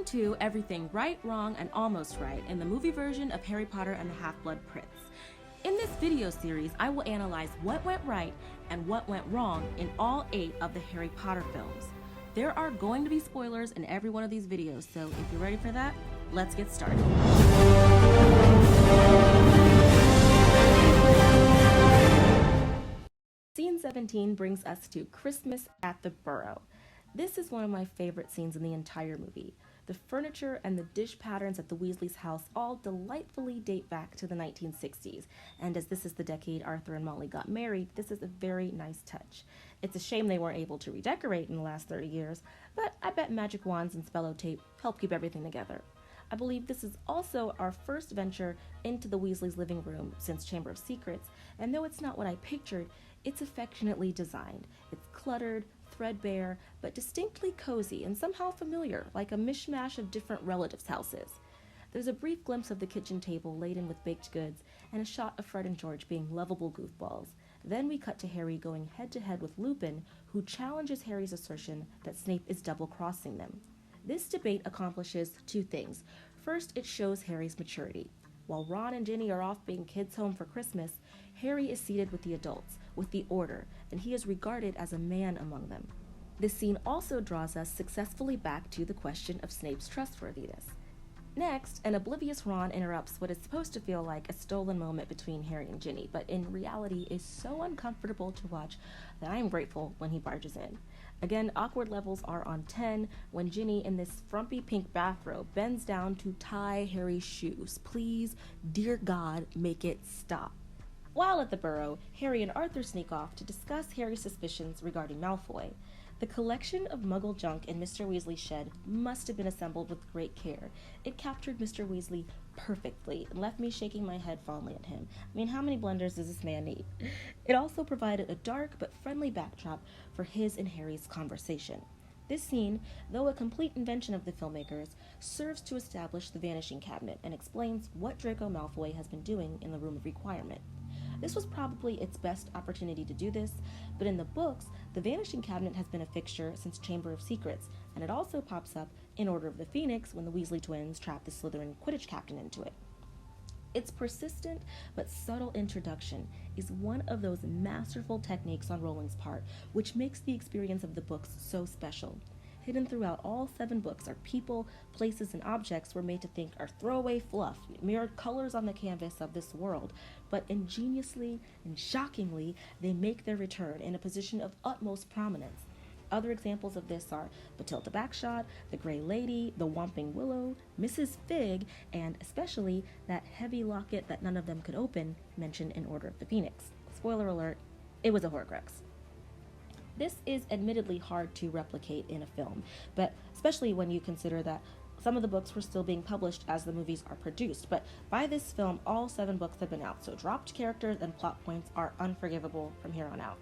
to everything right, wrong, and almost right in the movie version of Harry Potter and the Half-Blood Prince. In this video series, I will analyze what went right and what went wrong in all 8 of the Harry Potter films. There are going to be spoilers in every one of these videos, so if you're ready for that, let's get started. Scene 17 brings us to Christmas at the Burrow. This is one of my favorite scenes in the entire movie. The furniture and the dish patterns at the Weasley's house all delightfully date back to the 1960s, and as this is the decade Arthur and Molly got married, this is a very nice touch. It's a shame they weren't able to redecorate in the last 30 years, but I bet magic wands and spello tape help keep everything together. I believe this is also our first venture into the Weasley's living room since Chamber of Secrets, and though it's not what I pictured, it's affectionately designed. It's cluttered, threadbare, but distinctly cozy and somehow familiar, like a mishmash of different relatives' houses. There's a brief glimpse of the kitchen table laden with baked goods, and a shot of Fred and George being lovable goofballs. Then we cut to Harry going head-to-head with Lupin, who challenges Harry's assertion that Snape is double-crossing them. This debate accomplishes 2 things. First, it shows Harry's maturity. While Ron and Ginny are off being kids home for Christmas, Harry is seated with the adults, with the Order, and he is regarded as a man among them. This scene also draws us successfully back to the question of Snape's trustworthiness. Next, an oblivious Ron interrupts what is supposed to feel like a stolen moment between Harry and Ginny, but in reality is so uncomfortable to watch that I am grateful when he barges in. Again, awkward levels are on 10 when Ginny, in this frumpy pink bathrobe, bends down to tie Harry's shoes. Please, dear God, make it stop. While at the Burrow, Harry and Arthur sneak off to discuss Harry's suspicions regarding Malfoy. The collection of Muggle junk in Mr. Weasley's shed must have been assembled with great care. It captured Mr. Weasley perfectly and left me shaking my head fondly at him. I mean, how many blenders does this man need? It also provided a dark but friendly backdrop for his and Harry's conversation. This scene, though a complete invention of the filmmakers, serves to establish the Vanishing Cabinet and explains what Draco Malfoy has been doing in the Room of Requirement. This was probably its best opportunity to do this, but in the books, the Vanishing Cabinet has been a fixture since Chamber of Secrets, and it also pops up in Order of the Phoenix when the Weasley twins trap the Slytherin Quidditch captain into it. Its persistent but subtle introduction is one of those masterful techniques on Rowling's part, which makes the experience of the books so special. Hidden throughout all 7 books are people, places, and objects we're made to think are throwaway fluff, mere colors on the canvas of this world, but ingeniously and shockingly, they make their return in a position of utmost prominence. Other examples of this are Batilda Backshot, the Grey Lady, the Whomping Willow, Mrs. Fig, and especially that heavy locket that none of them could open, mentioned in Order of the Phoenix. Spoiler alert, it was a Horcrux. This is admittedly hard to replicate in a film, but especially when you consider that some of the books were still being published as the movies are produced, but by this film, all 7 books have been out, so dropped characters and plot points are unforgivable from here on out.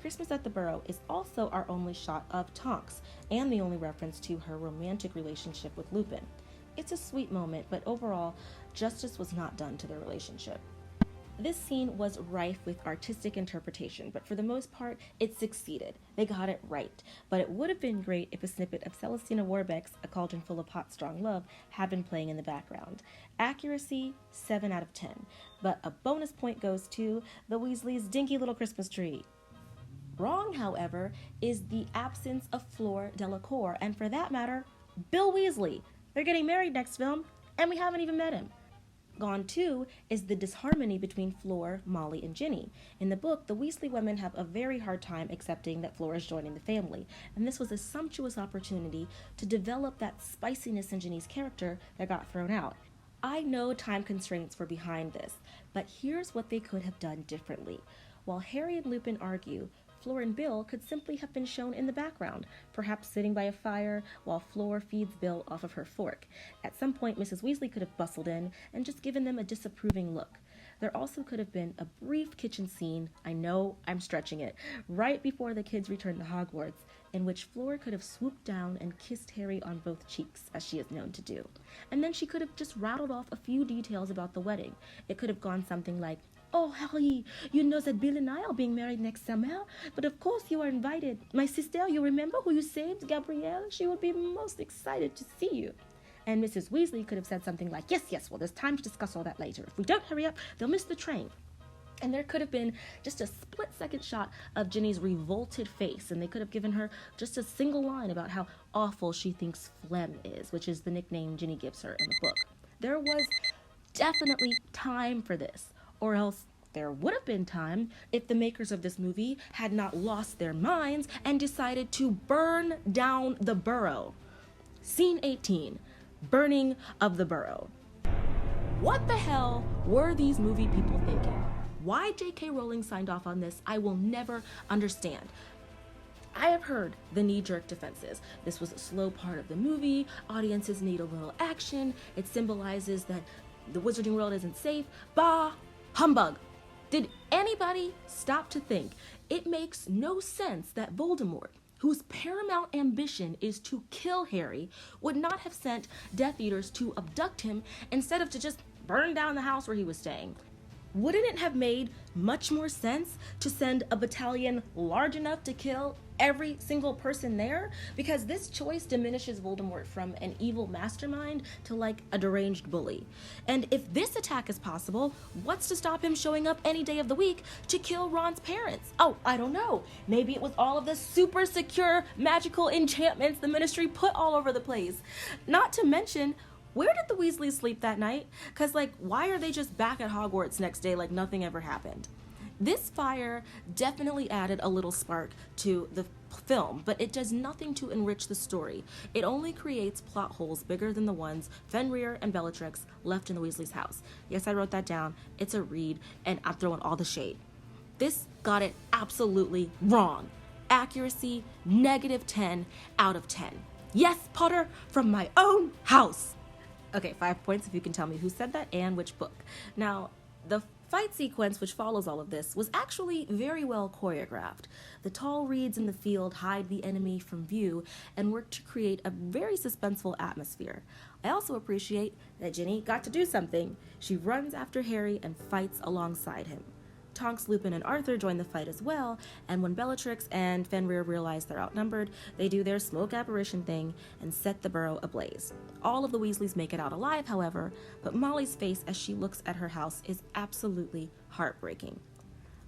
Christmas at the Burrow is also our only shot of Tonks, and the only reference to her romantic relationship with Lupin. It's a sweet moment, but overall, justice was not done to their relationship. This scene was rife with artistic interpretation, but for the most part, it succeeded. They got it right. But it would have been great if a snippet of Celestina Warbeck's A Cauldron Full of Hot Strong Love had been playing in the background. Accuracy, 7 out of 10. But a bonus point goes to the Weasleys' dinky little Christmas tree. Wrong, however, is the absence of Fleur Delacour, and for that matter, Bill Weasley. They're getting married next film, and we haven't even met him. Gone too is the disharmony between Fleur, Molly, and Ginny. In the book, the Weasley women have a very hard time accepting that Fleur is joining the family, and this was a sumptuous opportunity to develop that spiciness in Ginny's character that got thrown out. I know time constraints were behind this, but here's what they could have done differently. While Harry and Lupin argue, Fleur and Bill could simply have been shown in the background, perhaps sitting by a fire while Fleur feeds Bill off of her fork. At some point, Mrs. Weasley could have bustled in and just given them a disapproving look. There also could have been a brief kitchen scene, I know I'm stretching it, right before the kids return to Hogwarts, in which Fleur could have swooped down and kissed Harry on both cheeks, as she is known to do. And then she could have just rattled off a few details about the wedding. It could have gone something like, "Oh, Harry, you know that Bill and I are being married next summer, but of course you are invited. My sister, you remember who you saved, Gabrielle? She would be most excited to see you." And Mrs. Weasley could have said something like, "Yes, yes, well, there's time to discuss all that later. If we don't hurry up, they'll miss the train." And there could have been just a split-second shot of Ginny's revolted face, and they could have given her just a single line about how awful she thinks phlegm is, which is the nickname Ginny gives her in the book. There was definitely time for this, or else there would have been time if the makers of this movie had not lost their minds and decided to burn down the Burrow. Scene 18, burning of the Burrow. What the hell were these movie people thinking? Why J.K. Rowling signed off on this, I will never understand. I have heard the knee-jerk defenses. This was a slow part of the movie. Audiences need a little action. It symbolizes that the wizarding world isn't safe. Bah! Humbug! Did anybody stop to think it makes no sense that Voldemort, whose paramount ambition is to kill Harry, would not have sent Death Eaters to abduct him instead of to just burn down the house where he was staying? Wouldn't it have made much more sense to send a battalion large enough to kill every single person there? Because this choice diminishes Voldemort from an evil mastermind to like a deranged bully. And if this attack is possible, what's to stop him showing up any day of the week to kill Ron's parents? Oh, I don't know. Maybe it was all of the super secure magical enchantments the Ministry put all over the place. Not to mention, where did the Weasleys sleep that night? Because, like, why are they just back at Hogwarts next day like nothing ever happened? This fire definitely added a little spark to the film, but it does nothing to enrich the story. It only creates plot holes bigger than the ones Fenrir and Bellatrix left in the Weasleys' house. Yes, I wrote that down. It's a read, and I'm throwing all the shade. This got it absolutely wrong. Accuracy, -10 out of 10. Yes, Potter, from my own house. Okay, 5 points if you can tell me who said that and which book. Now, the fight sequence which follows all of this was actually very well choreographed. The tall reeds in the field hide the enemy from view and work to create a very suspenseful atmosphere. I also appreciate that Ginny got to do something. She runs after Harry and fights alongside him. Tonks, Lupin, and Arthur join the fight as well, and when Bellatrix and Fenrir realize they're outnumbered, they do their smoke apparition thing and set the Burrow ablaze. All of the Weasleys make it out alive, however, but Molly's face as she looks at her house is absolutely heartbreaking.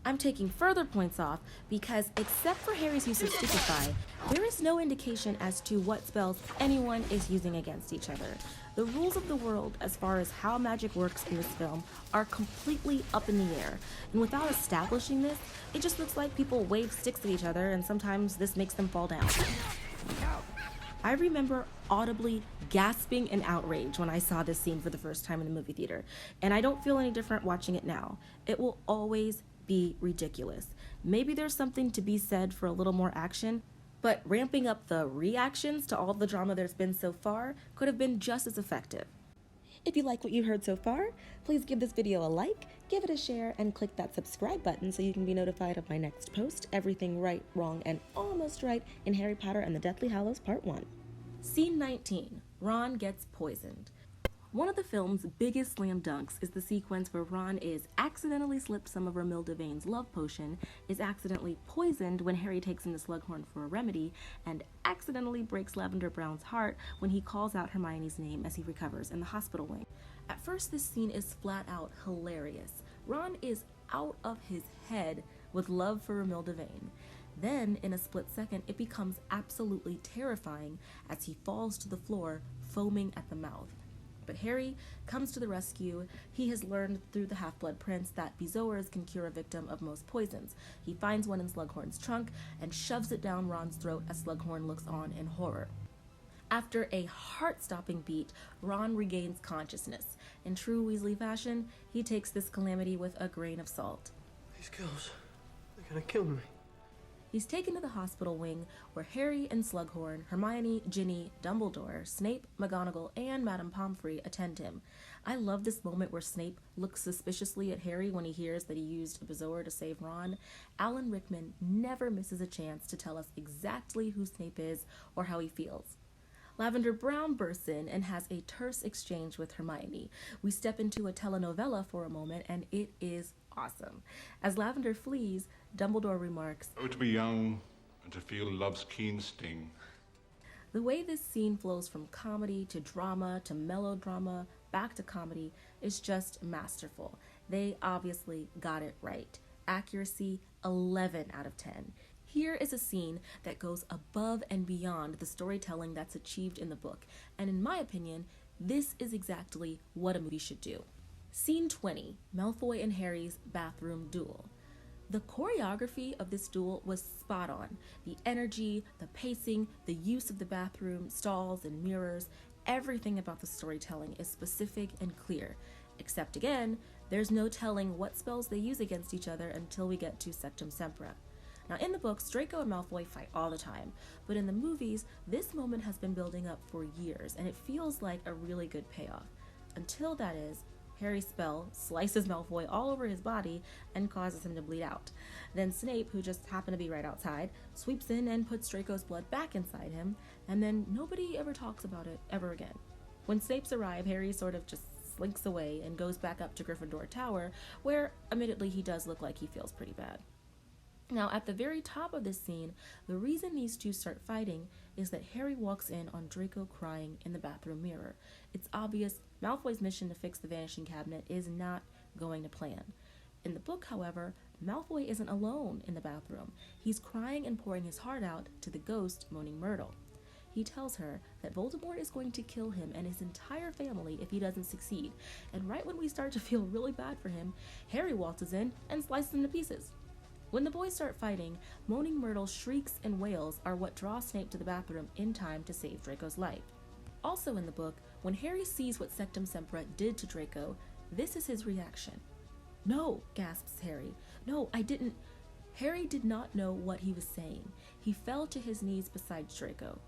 I'm taking further points off because, except for Harry's use of Stupefy, there is no indication as to what spells anyone is using against each other. The rules of the world, as far as how magic works in this film, are completely up in the air. And without establishing this, it just looks like people wave sticks at each other, and sometimes this makes them fall down. I remember audibly gasping in outrage when I saw this scene for the first time in the movie theater, and I don't feel any different watching it now. It will always be ridiculous. Maybe there's something to be said for a little more action, but ramping up the reactions to all the drama there's been so far could have been just as effective. If you like what you heard so far, please give this video a like, give it a share, and click that subscribe button so you can be notified of my next post, Everything Right, Wrong, and Almost Right in Harry Potter and the Deathly Hallows Part 1. Scene 19. Ron gets poisoned. One of the film's biggest slam dunks is the sequence where Ron is accidentally slipped some of Romilda Vane's love potion, is accidentally poisoned when Harry takes him to Slughorn for a remedy, and accidentally breaks Lavender Brown's heart when he calls out Hermione's name as he recovers in the hospital wing. At first, this scene is flat out hilarious. Ron is out of his head with love for Romilda Vane. Then, in a split second, it becomes absolutely terrifying as he falls to the floor, foaming at the mouth. But Harry comes to the rescue. He has learned through the Half-Blood Prince that bezoars can cure a victim of most poisons. He finds one in Slughorn's trunk and shoves it down Ron's throat as Slughorn looks on in horror. After a heart-stopping beat, Ron regains consciousness. In true Weasley fashion, he takes this calamity with a grain of salt. These girls, they're gonna kill me. He's taken to the hospital wing where Harry and Slughorn, Hermione, Ginny, Dumbledore, Snape, McGonagall, and Madame Pomfrey attend him. I love this moment where Snape looks suspiciously at Harry when he hears that he used a bezoar to save Ron. Alan Rickman never misses a chance to tell us exactly who Snape is or how he feels. Lavender Brown bursts in and has a terse exchange with Hermione. We step into a telenovela for a moment, and it is awesome. As Lavender flees, Dumbledore remarks, "Oh, to be young and to feel love's keen sting." the way this scene flows from comedy to drama to melodrama back to comedy is just masterful. They obviously got it right. Accuracy 11 out of 10. Here is a scene that goes above and beyond the storytelling that's achieved in the book, and in my opinion, this is exactly what a movie should do. Scene 20, Malfoy and Harry's bathroom duel. The choreography of this duel was spot on. The energy, the pacing, the use of the bathroom stalls and mirrors, everything about the storytelling is specific and clear. Except again, there's no telling what spells they use against each other until we get to Sectumsempra. Now in the books, Draco and Malfoy fight all the time, but in the movies, this moment has been building up for years, and it feels like a really good payoff. Until that is, Harry's spell slices Malfoy all over his body and causes him to bleed out. Then Snape, who just happened to be right outside, sweeps in and puts Draco's blood back inside him, and then nobody ever talks about it ever again. When Snape's arrive, Harry sort of just slinks away and goes back up to Gryffindor Tower, where admittedly he does look like he feels pretty bad. Now, at the very top of this scene, the reason these two start fighting is that Harry walks in on Draco crying in the bathroom mirror. It's obvious Malfoy's mission to fix the vanishing cabinet is not going to plan. In the book, however, Malfoy isn't alone in the bathroom. He's crying and pouring his heart out to the ghost, Moaning Myrtle. He tells her that Voldemort is going to kill him and his entire family if he doesn't succeed. And right when we start to feel really bad for him, Harry waltzes in and slices him to pieces. When the boys start fighting, Moaning Myrtle's shrieks and wails are what draw Snape to the bathroom in time to save Draco's life. Also in the book, when Harry sees what Sectumsempra did to Draco, this is his reaction. "No," gasps Harry. "No, I didn't." Harry did not know what he was saying. He fell to his knees beside Draco.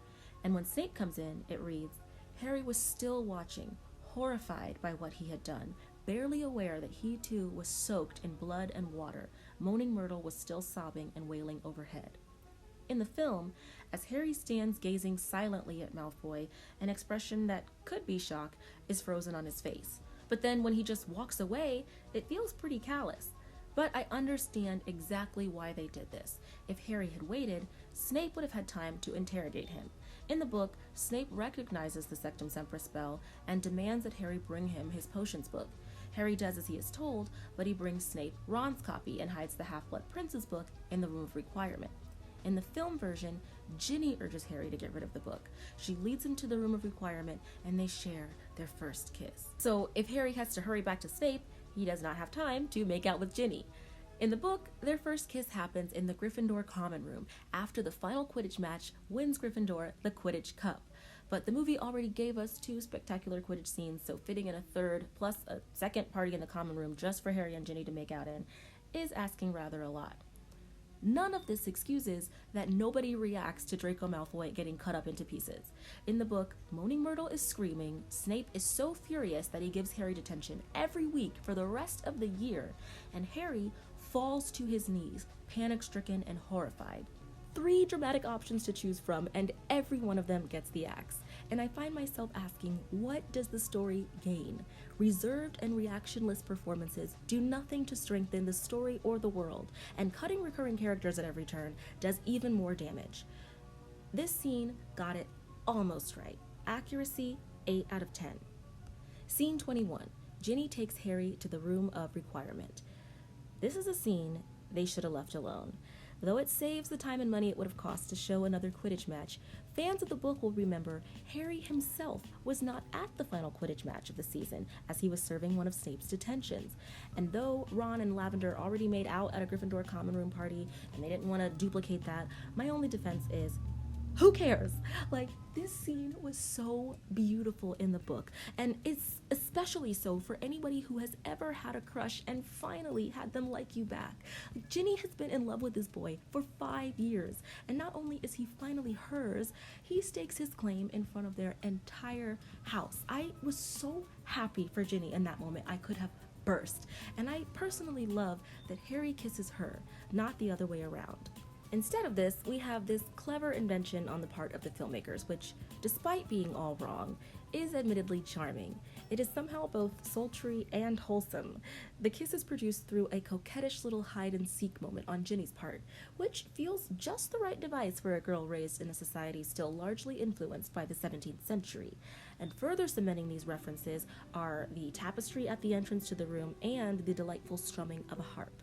And when Snape comes in, it reads, Harry was still watching, horrified by what he had done, barely aware that he too was soaked in blood and water. Moaning Myrtle was still sobbing and wailing overhead. In the film, as Harry stands gazing silently at Malfoy, an expression that could be shock is frozen on his face. But then when he just walks away, it feels pretty callous. But I understand exactly why they did this. If Harry had waited, Snape would have had time to interrogate him. In the book, Snape recognizes the Sectumsempra spell and demands that Harry bring him his potions book. Harry does as he is told, but he brings Snape Ron's copy and hides the Half-Blood Prince's book in the room of requirement. In the film version, Ginny urges Harry to get rid of the book. She leads him to the room of requirement, and they share their first kiss. So if Harry has to hurry back to Snape, he does not have time to make out with Ginny. In the book, their first kiss happens in the Gryffindor common room after the final Quidditch match wins Gryffindor the Quidditch Cup. But the movie already gave us 2 spectacular Quidditch scenes, so fitting in a third plus a second party in the common room just for Harry and Ginny to make out in is asking rather a lot. None of this excuses that nobody reacts to Draco Malfoy getting cut up into pieces. In the book, Moaning Myrtle is screaming, Snape is so furious that he gives Harry detention every week for the rest of the year, and Harry falls to his knees, panic-stricken and horrified. 3 dramatic options to choose from, and every one of them gets the axe. And I find myself asking, what does the story gain? Reserved and reactionless performances do nothing to strengthen the story or the world, and cutting recurring characters at every turn does even more damage. This scene got it almost right. Accuracy, 8 out of 10. Scene 21. Ginny takes Harry to the room of requirement. This is a scene they should have left alone. Though it saves the time and money it would have cost to show another Quidditch match, fans of the book will remember Harry himself was not at the final Quidditch match of the season, as he was serving one of Snape's detentions. And though Ron and Lavender already made out at a Gryffindor common room party, and they didn't want to duplicate that, my only defense is, who cares? Like, this scene was so beautiful in the book, and it's especially so for anybody who has ever had a crush and finally had them like you back. Ginny has been in love with this boy for 5 years, and not only is he finally hers, he stakes his claim in front of their entire house. I was so happy for Ginny in that moment, I could have burst, and I personally love that Harry kisses her, not the other way around. Instead of this, we have this clever invention on the part of the filmmakers, which, despite being all wrong, is admittedly charming. It is somehow both sultry and wholesome. The kiss is produced through a coquettish little hide-and-seek moment on Ginny's part, which feels just the right device for a girl raised in a society still largely influenced by the 17th century. And further cementing these references are the tapestry at the entrance to the room and the delightful strumming of a harp.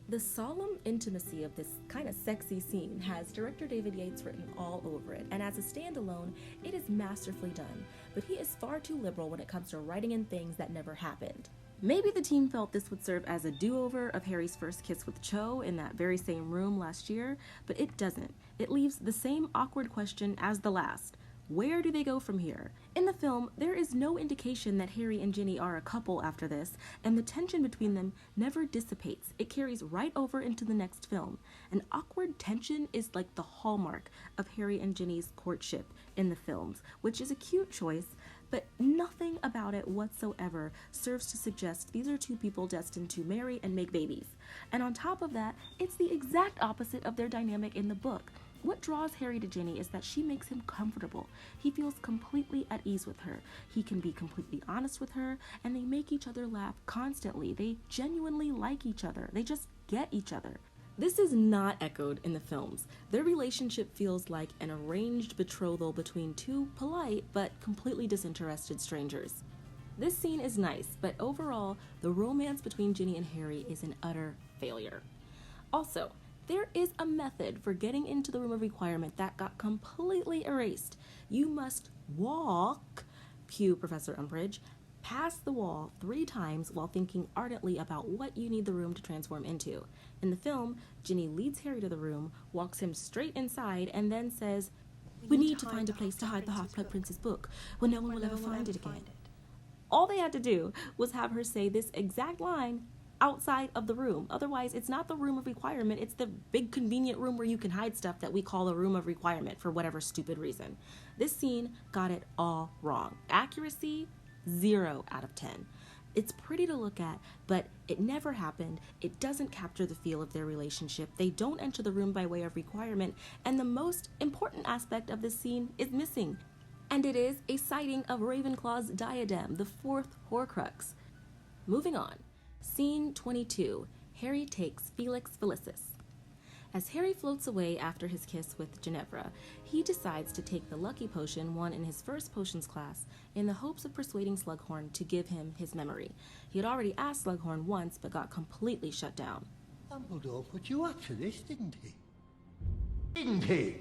The solemn intimacy of this kind of sexy scene has director David Yates written all over it, and as a standalone, it is masterfully done, but he is far too liberal when it comes to writing in things that never happened. Maybe the team felt this would serve as a do-over of Harry's first kiss with Cho in that very same room last year, but it doesn't. It leaves the same awkward question as the last. Where do they go from here? In the film, there is no indication that Harry and Ginny are a couple after this, and the tension between them never dissipates. It carries right over into the next film. An awkward tension is like the hallmark of Harry and Ginny's courtship in the films, which is a cute choice, but nothing about it whatsoever serves to suggest these are two people destined to marry and make babies. And on top of that, it's the exact opposite of their dynamic in the book. What draws Harry to Ginny is that she makes him comfortable. He feels completely at ease with her. He can be completely honest with her, and they make each other laugh constantly. They genuinely like each other. They just get each other. This is not echoed in the films. Their relationship feels like an arranged betrothal between two polite but completely disinterested strangers. This scene is nice, but overall, the romance between Ginny and Harry is an utter failure. Also, there is a method for getting into the room of requirement that got completely erased. You must walk, cue Professor Umbridge, past the wall 3 times while thinking ardently about what you need the room to transform into. In the film, Ginny leads Harry to the room, walks him straight inside, and then says, "We need to find a place to hide the Half-Blood Prince's book, where no one will ever find it again." All they had to do was have her say this exact line outside of the room. Otherwise, it's not the room of requirement, it's the big convenient room where you can hide stuff that we call the room of requirement for whatever stupid reason. This scene got it all wrong. Accuracy, 0 out of 10. It's pretty to look at, but it never happened. It doesn't capture the feel of their relationship. They don't enter the room by way of requirement, and the most important aspect of this scene is missing. And it is a sighting of Ravenclaw's diadem, the 4th Horcrux. Moving on. Scene 22. Harry takes Felix Felicis. As Harry floats away after his kiss with Ginevra, he decides to take the lucky potion won in his first potions class in the hopes of persuading Slughorn to give him his memory. He had already asked Slughorn once but got completely shut down. Dumbledore put you up to this, didn't he? Didn't he?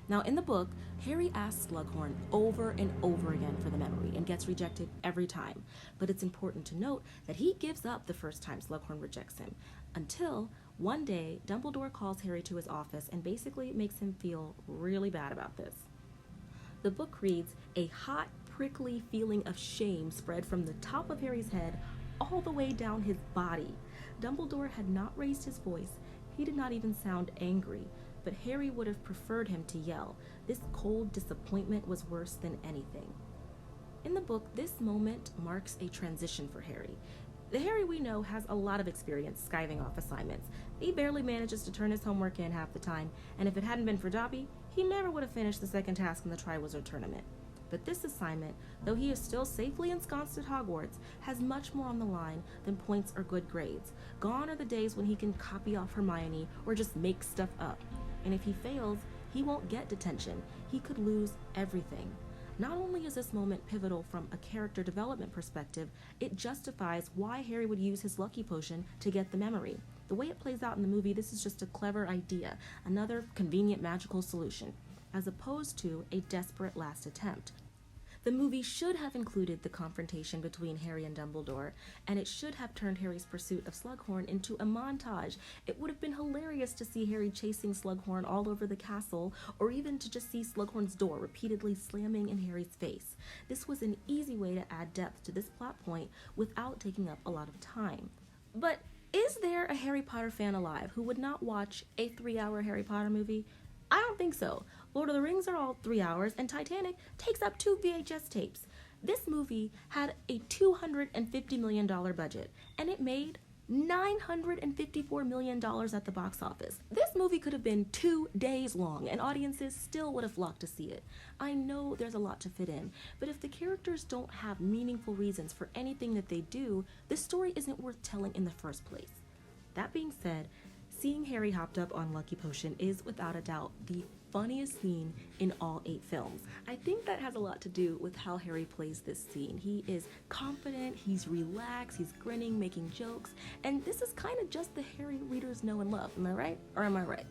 Now, in the book, Harry asks Slughorn over and over again for the memory and gets rejected every time. But it's important to note that he gives up the first time Slughorn rejects him, until one day Dumbledore calls Harry to his office and basically makes him feel really bad about this. The book reads, "A hot, prickly feeling of shame spread from the top of Harry's head all the way down his body. Dumbledore had not raised his voice. He did not even sound angry. But Harry would have preferred him to yell. This cold disappointment was worse than anything." In the book, this moment marks a transition for Harry. The Harry we know has a lot of experience skiving off assignments. He barely manages to turn his homework in half the time, and if it hadn't been for Dobby, he never would have finished the second task in the Triwizard Tournament. But this assignment, though he is still safely ensconced at Hogwarts, has much more on the line than points or good grades. Gone are the days when he can copy off Hermione or just make stuff up. And if he fails, he won't get detention. He could lose everything. Not only is this moment pivotal from a character development perspective, it justifies why Harry would use his lucky potion to get the memory. The way it plays out in the movie, this is just a clever idea, another convenient magical solution, as opposed to a desperate last attempt. The movie should have included the confrontation between Harry and Dumbledore, and it should have turned Harry's pursuit of Slughorn into a montage. It would have been hilarious to see Harry chasing Slughorn all over the castle, or even to just see Slughorn's door repeatedly slamming in Harry's face. This was an easy way to add depth to this plot point without taking up a lot of time. But is there a Harry Potter fan alive who would not watch a 3-hour Harry Potter movie? I don't think so. Lord of the Rings are all 3 hours, and Titanic takes up 2 VHS tapes. This movie had a $250 million budget, and it made $954 million at the box office. This movie could have been 2 days long and audiences still would have flocked to see it. I know there's a lot to fit in, but if the characters don't have meaningful reasons for anything that they do, the story isn't worth telling in the first place. That being said, seeing Harry hopped up on Lucky Potion is without a doubt the funniest scene in all 8 films. I think that has a lot to do with how Harry plays this scene. He is confident, he's relaxed, he's grinning, making jokes, and this is kind of just the Harry readers know and love. Am I right? Or am I right?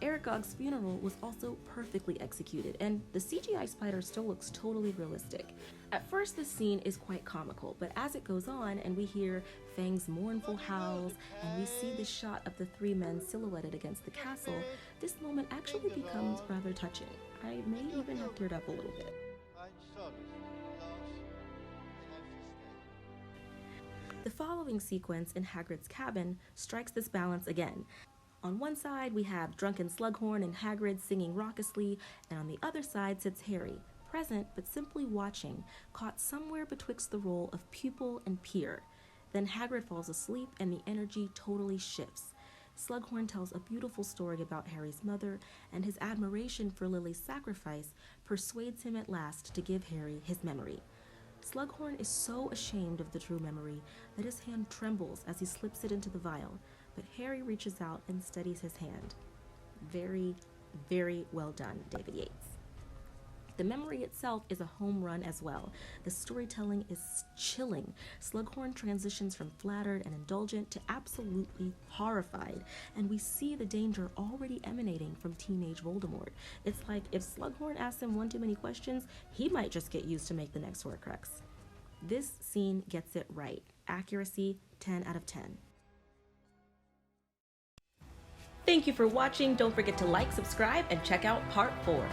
Aragog's funeral was also perfectly executed, and the CGI spider still looks totally realistic. At first, this scene is quite comical, but as it goes on and we hear Fang's mournful howls and we see the shot of the 3 men silhouetted against the castle, this moment actually becomes rather touching. I may even have teared up a little bit. The following sequence in Hagrid's cabin strikes this balance again. On one side, we have drunken Slughorn and Hagrid singing raucously, and on the other side sits Harry, present but simply watching, caught somewhere betwixt the role of pupil and peer. Then Hagrid falls asleep and the energy totally shifts. Slughorn tells a beautiful story about Harry's mother, and his admiration for Lily's sacrifice persuades him at last to give Harry his memory. Slughorn is so ashamed of the true memory that his hand trembles as he slips it into the vial, but Harry reaches out and steadies his hand. Very, very well done, David Yates. The memory itself is a home run as well. The storytelling is chilling. Slughorn transitions from flattered and indulgent to absolutely horrified, and we see the danger already emanating from teenage Voldemort. It's like if Slughorn asks him one too many questions, he might just get used to make the next Horcrux. This scene gets it right. Accuracy, 10 out of 10. Thank you for watching. Don't forget to like, subscribe, and check out part 4.